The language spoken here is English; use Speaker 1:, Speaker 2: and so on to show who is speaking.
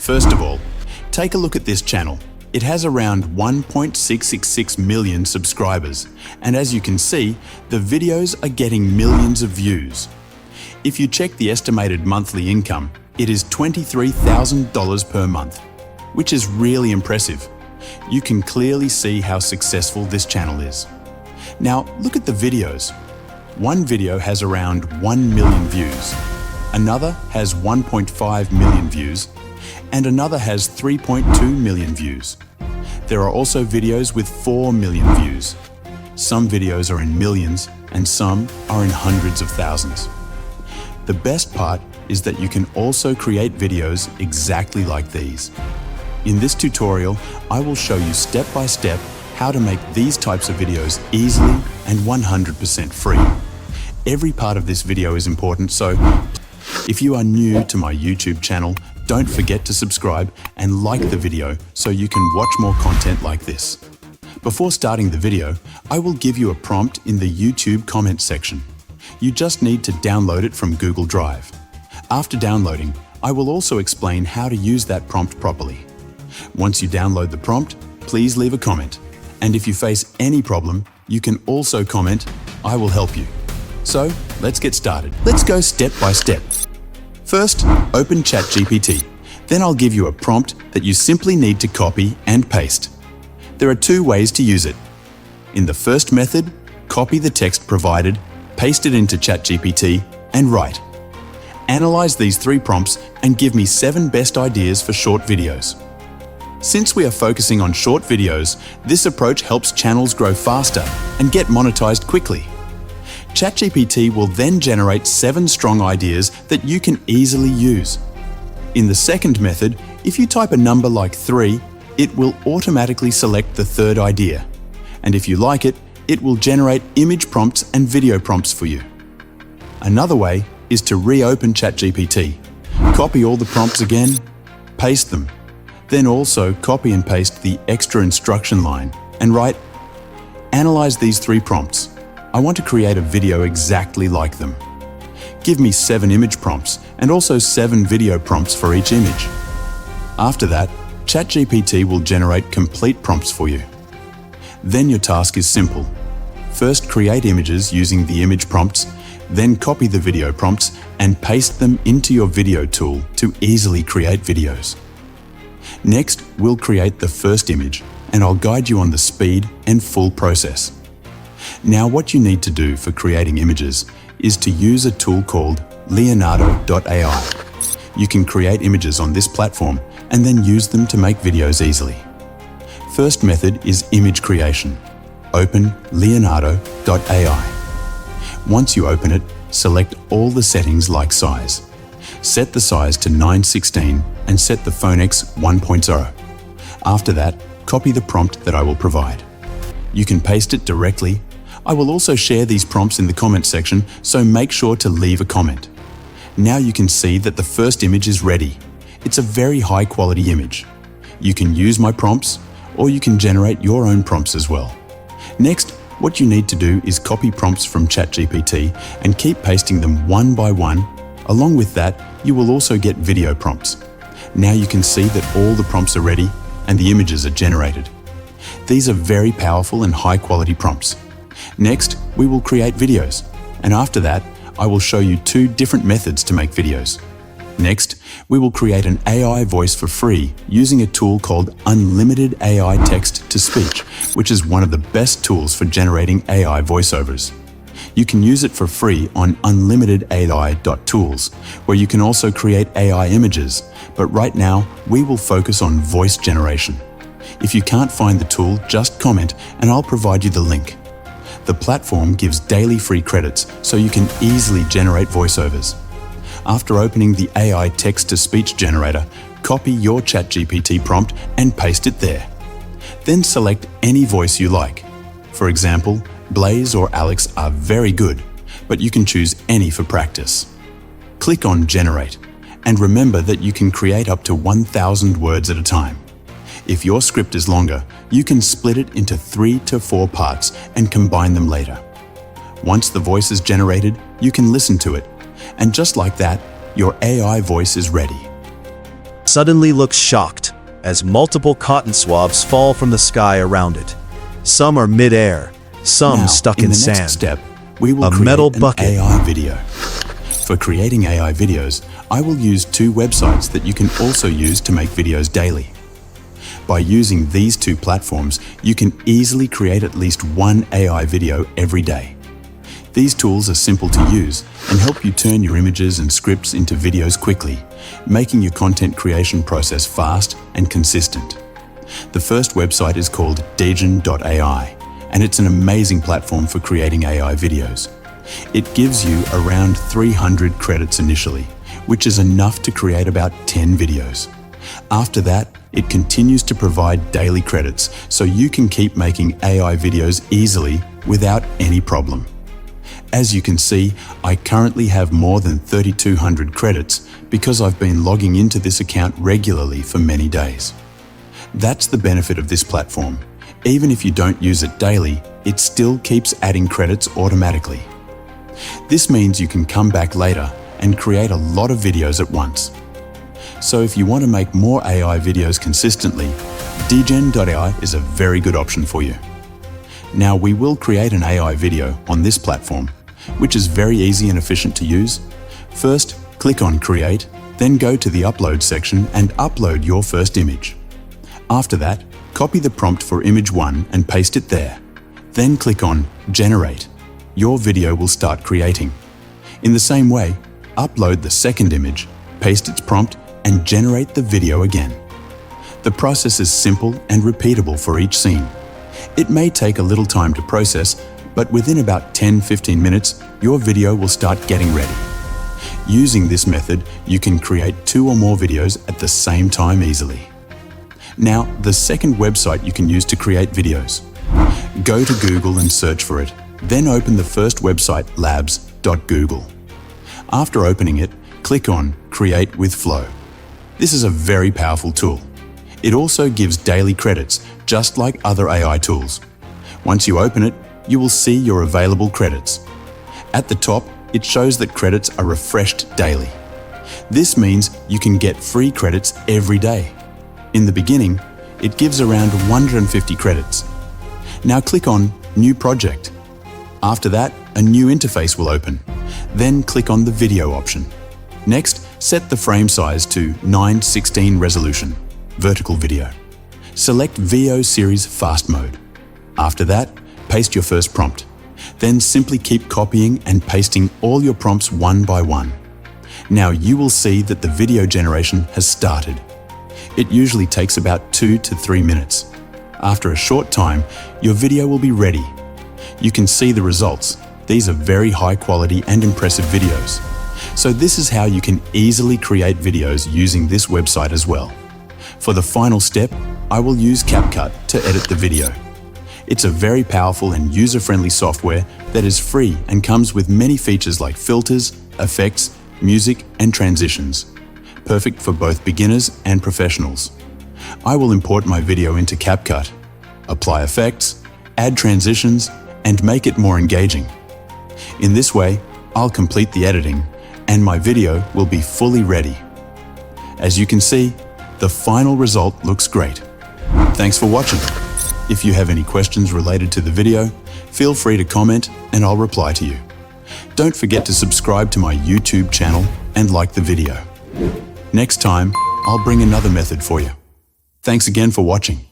Speaker 1: First of all, take a look at this channel. It has around 1.666 million subscribers, and as you can see, the videos are getting millions of views. If you check the estimated monthly income, it is $23,000 per month, which is really impressive. You can clearly see how successful this channel is. Now, look at the videos. One video has around 1 million views, another has 1.5 million views, and another has 3.2 million views. There are also videos with 4 million views. Some videos are in millions and some are in hundreds of thousands. The best part is that you can also create videos exactly like these. In this tutorial, I will show you step by step how to make these types of videos easily and 100% free. Every part of this video is important, so if you are new to my YouTube channel, don't forget to subscribe and like the video so you can watch more content like this. Before starting the video, I will give you a prompt in the YouTube comment section. You just need to download it from Google Drive. After downloading, I will also explain how to use that prompt properly. Once you download the prompt, please leave a comment. And if you face any problem, you can also comment. I will help you. So, let's get started. Let's go step by step. First, open ChatGPT. Then I'll give you a prompt that you simply need to copy and paste. There are two ways to use it. In the first method, copy the text provided, paste it into ChatGPT, and write. Analyze these 3 prompts and give me 7 best ideas for short videos. Since we are focusing on short videos, this approach helps channels grow faster and get monetized quickly. ChatGPT will then generate 7 strong ideas that you can easily use. In the second method, if you type a number like 3, it will automatically select the 3rd idea. And if you like it, it will generate image prompts and video prompts for you. Another way is to reopen ChatGPT. Copy all the prompts again, paste them. Then also copy and paste the extra instruction line and write, analyze these 3 prompts. I want to create a video exactly like them. Give me 7 image prompts and also 7 video prompts for each image. After that, ChatGPT will generate complete prompts for you. Then your task is simple. First, create images using the image prompts, then copy the video prompts and paste them into your video tool to easily create videos. Next, we'll create the first image, and I'll guide you on the speed and full process. Now, what you need to do for creating images is to use a tool called Leonardo.ai. You can create images on this platform and then use them to make videos easily. First method is image creation. Open Leonardo.ai. Once you open it, select all the settings like size. Set the size to 9:16 and set the Phonex 1.0. After that, copy the prompt that I will provide. You can paste it directly. I will also share these prompts in the comment section, so make sure to leave a comment. Now you can see that the first image is ready. It's a very high quality image. You can use my prompts, or you can generate your own prompts as well. Next, what you need to do is copy prompts from ChatGPT and keep pasting them one by one. Along with that, you will also get video prompts. Now you can see that all the prompts are ready and the images are generated. These are very powerful and high quality prompts. Next, we will create videos, and after that, I will show you 2 different methods to make videos. Next, we will create an AI voice for free using a tool called Unlimited AI Text-to-Speech, which is one of the best tools for generating AI voiceovers. You can use it for free on unlimitedai.tools, where you can also create AI images, but right now, we will focus on voice generation. If you can't find the tool, just comment and I'll provide you the link. The platform gives daily free credits, so you can easily generate voiceovers. After opening the AI text-to-speech generator, copy your ChatGPT prompt and paste it there. Then select any voice you like. For example, Blaze or Alex are very good, but you can choose any for practice. Click on Generate, and remember that you can create up to 1,000 words at a time. If your script is longer, you can split it into 3 to 4 parts and combine them later. Once the voice is generated, you can listen to it, and just like that, your AI voice is ready.
Speaker 2: suddenly looks shocked as multiple cotton swabs fall from the sky around it. Some are mid-air, some
Speaker 1: Now,
Speaker 2: stuck
Speaker 1: in
Speaker 2: in
Speaker 1: the
Speaker 2: sand.
Speaker 1: next step, we will
Speaker 2: A
Speaker 1: create
Speaker 2: metal
Speaker 1: an
Speaker 2: bucket.
Speaker 1: AI video. For creating AI videos, I will use 2 websites that you can also use to make videos daily. By using these 2 platforms, you can easily create at least 1 AI video every day. These tools are simple to use and help you turn your images and scripts into videos quickly, making your content creation process fast and consistent. The first website is called Degen.ai, and it's an amazing platform for creating AI videos. It gives you around 300 credits initially, which is enough to create about 10 videos. After that, it continues to provide daily credits so you can keep making AI videos easily without any problem. As you can see, I currently have more than 3,200 credits because I've been logging into this account regularly for many days. That's the benefit of this platform. Even if you don't use it daily, it still keeps adding credits automatically. This means you can come back later and create a lot of videos at once. So if you want to make more AI videos consistently, Degen.ai is a very good option for you. Now we will create an AI video on this platform, which is very easy and efficient to use. First, click on Create, then go to the Upload section and upload your first image. After that, copy the prompt for image 1 and paste it there. Then click on Generate. Your video will start creating. In the same way, upload the second image, paste its prompt, and generate the video again. The process is simple and repeatable for each scene. It may take a little time to process, but within about 10-15 minutes, your video will start getting ready. Using this method, you can create 2 or more videos at the same time easily. Now, the second website you can use to create videos. Go to Google and search for it, then open the first website, labs.google. After opening it, click on Create with Flow. This is a very powerful tool. It also gives daily credits, just like other AI tools. Once you open it, you will see your available credits. At the top, it shows that credits are refreshed daily. This means you can get free credits every day. In the beginning, it gives around 150 credits. Now click on New Project. After that, a new interface will open. Then click on the video option. Next, set the frame size to 9:16 resolution, vertical video. Select VO Series Fast Mode. After that, paste your first prompt. Then simply keep copying and pasting all your prompts one by one. Now you will see that the video generation has started. It usually takes about 2 to 3 minutes. After a short time, your video will be ready. You can see the results. These are very high quality and impressive videos. So this is how you can easily create videos using this website as well. For the final step, I will use CapCut to edit the video. It's a very powerful and user-friendly software that is free and comes with many features like filters, effects, music, and transitions. Perfect for both beginners and professionals. I will import my video into CapCut, apply effects, add transitions, and make it more engaging. In this way, I'll complete the editing, and my video will be fully ready. As you can see, the final result looks great. Thanks for watching. If you have any questions related to the video, feel free to comment and I'll reply to you. Don't forget to subscribe to my YouTube channel and like the video. Next time, I'll bring another method for you. Thanks again for watching.